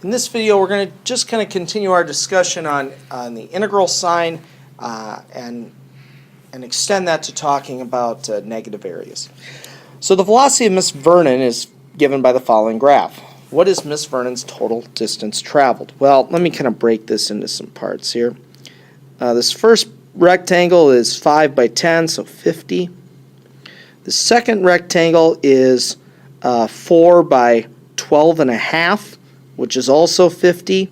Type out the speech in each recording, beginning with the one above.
In this video, we're going to just kind of continue our discussion on the integral sign and extend that to talking about negative areas. So the velocity of Miss Vernon is given by the following graph. What is Miss Vernon's total distance traveled? Well, let me kind of break this into some parts here. This first rectangle is 5 by 10, so 50. The second rectangle is 4 by 12 and a half, which is also 50.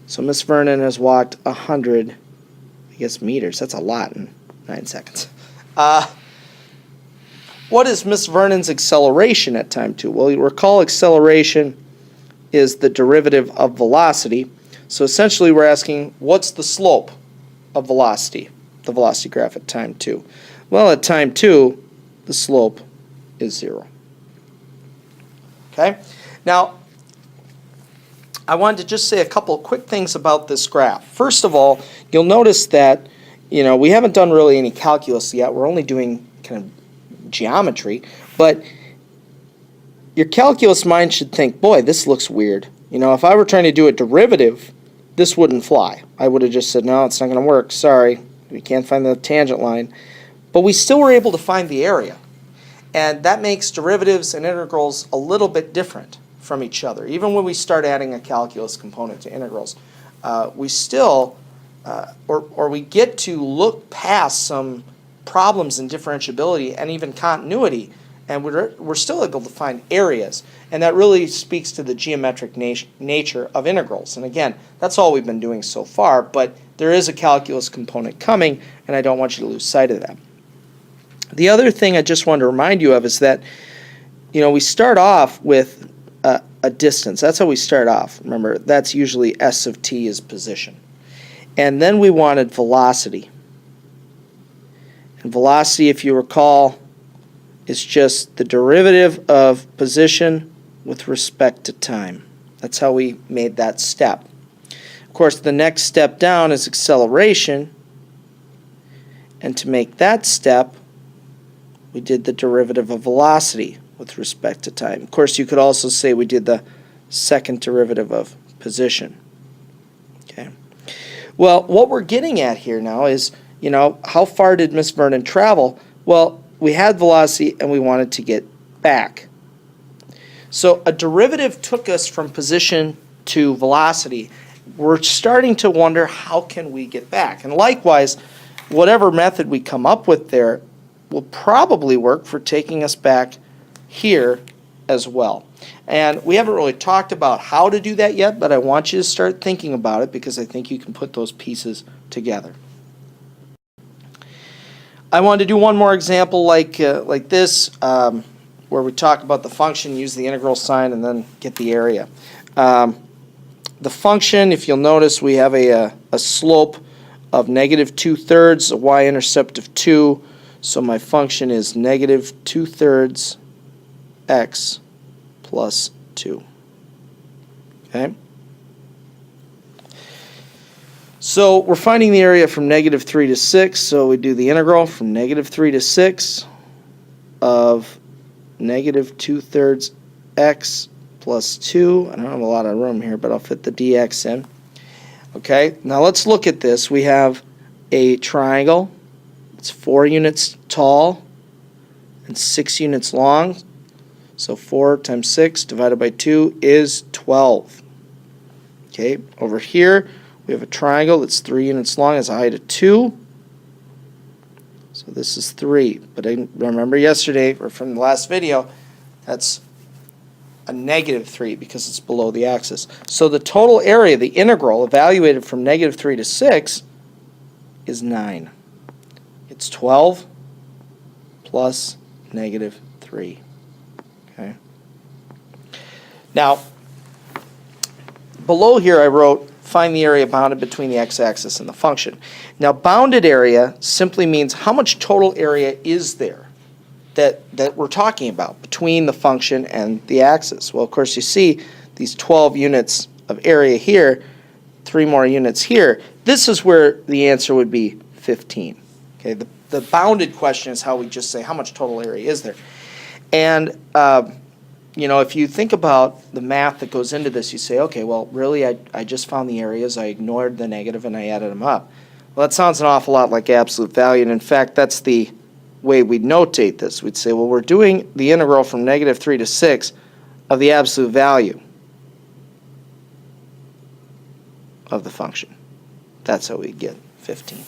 So Miss Vernon has walked 100, I guess, meters. That's a lot in 9 seconds. What is Miss Vernon's acceleration at time 2? Well, you recall acceleration is the derivative of velocity. So essentially we're asking, what's the slope of velocity, the velocity graph at time 2? Well, at time 2, the slope is 0. Okay? Now, I wanted to just say a couple of quick things about this graph. First of all, you'll notice that, we haven't done really any calculus yet. We're only doing kind of geometry, but your calculus mind should think, boy, this looks weird. If I were trying to do a derivative, this wouldn't fly. I would have just said, no, it's not going to work. Sorry, we can't find the tangent line. But we still were able to find the area. And that makes derivatives and integrals a little bit different from each other. Even when we start adding a calculus component to integrals, we still, or we get to look past some problems in differentiability and even continuity, and we're still able to find areas. And that really speaks to the geometric nature of integrals. And again, that's all we've been doing so far, but there is a calculus component coming, and I don't want you to lose sight of that. The other thing I just wanted to remind you of is that, we start off with a distance. That's how we start off. Remember, that's usually S of t is position. And then we wanted velocity. And velocity, if you recall, is just the derivative of position with respect to time. That's how we made that step. Of course, the next step down is acceleration. And to make that step, we did the derivative of velocity with respect to time. Of course, you could also say we did the second derivative of position. Okay. Well, what we're getting at here now is, how far did Miss Vernon travel? Well, we had velocity and we wanted to get back. So a derivative took us from position to velocity. We're starting to wonder, how can we get back? And likewise, whatever method we come up with there will probably work for taking us back here as well. And we haven't really talked about how to do that yet, but I want you to start thinking about it because I think you can put those pieces together. I wanted to do one more example like this, where we talk about the function, use the integral sign, and then get the area. The function, if you'll notice, we have a slope of negative 2/3, a y-intercept of 2. So my function is negative 2/3 x plus 2. Okay? So we're finding the area from negative 3 to 6, so we do the integral from negative 3 to 6 of negative 2/3 x plus 2. I don't have a lot of room here, but I'll fit the dx in. Okay, now let's look at this. We have a triangle. It's 4 units tall and 6 units long. So 4 times 6 divided by 2 is 12. Okay, over here we have a triangle that's 3 units long, has a height of 2. So this is 3. But I remember yesterday, or from the last video, that's a negative 3 because it's below the axis. So the total area, the integral, evaluated from negative 3 to 6, is 9. It's 12 plus negative 3. Okay. Now, below here I wrote, find the area bounded between the x-axis and the function. Now, bounded area simply means how much total area is there that we're talking about between the function and the axis. Well, of course, you see these 12 units of area here, 3 more units here. This is where the answer would be 15. Okay, the bounded question is how we just say how much total area is there. And you know, if you think about the math that goes into this, you say, okay, well, really, I just found the areas, I ignored the negative, and I added them up. Well, that sounds an awful lot like absolute value, and in fact, that's the way we'd notate this. We'd say, well, we're doing the integral from -3 to 6 of the absolute value of the function. That's how we get 15.